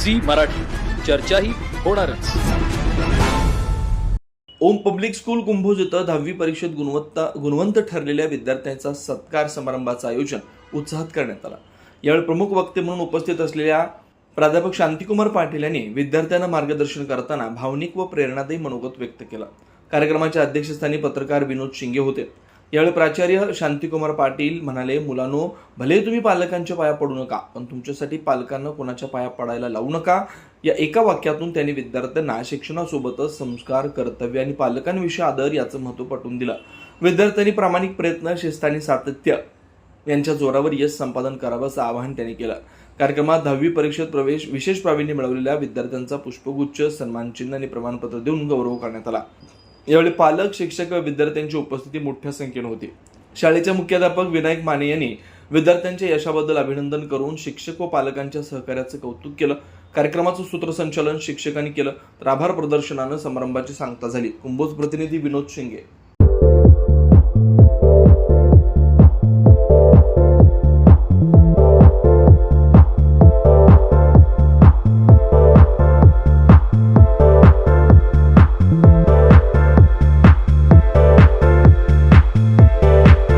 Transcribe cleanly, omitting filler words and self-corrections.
Zee Marathi, चर्चा ही होणारच. ओम public school Kumbhoj इथं 10वी परीक्षेत गुणवंत ठरलेल्या विद्यार्थ्यांचा सत्कार समारंभाचं आयोजन उत्साहात करण्यात आलं. यावेळी प्रमुख वक्ते म्हणून उपस्थित असलेल्या प्राध्यापक शांतिकुमार पाटील यांनी विद्यार्थ्यांना मार्गदर्शन करताना भावनिक व प्रेरणादायी मनोगत व्यक्त केलं. कार्यक्रमाच्या अध्यक्षस्थानी पत्रकार विनोद शिंगे होते. यावेळी प्राचार्य शांतिकुमार पाटील म्हणाले, मुलांनो, भले तुम्ही पालकांच्या पाया पडू नका, पण तुमच्यासाठी पालकांना कोणाच्या पाया पडायला लावू नका. या एका वाक्यातून त्यांनी विद्यार्थ्यांना शिक्षणासोबतच संस्कार, कर्तव्य आणि पालकांविषयी आदर याचं महत्त्व पटवून दिलं. विद्यार्थ्यांनी प्रामाणिक प्रयत्न, शिस्त आणि सातत्य यांच्या जोरावर यश संपादन करावं असं आवाहन त्यांनी केलं. कार्यक्रमात 10वी परीक्षेत विशेष प्रावीण्य मिळवलेल्या विद्यार्थ्यांचा पुष्पगुच्छ, सन्मानचिन्ह आणि प्रमाणपत्र देऊन गौरव करण्यात आला. यावेळी पालक, शिक्षक व विद्यार्थ्यांची उपस्थिती मोठ्या संख्येने होती. शाळेचे मुख्याध्यापक विनायक माने यांनी विद्यार्थ्यांच्या यशाबद्दल अभिनंदन करून शिक्षक व पालकांच्या सहकार्याचं कौतुक केलं. कार्यक्रमाचं सूत्रसंचालन शिक्षकांनी केलं, तर आभार प्रदर्शनानं समारंभाची सांगता झाली. कुंभोज प्रतिनिधी विनोद शिंगे.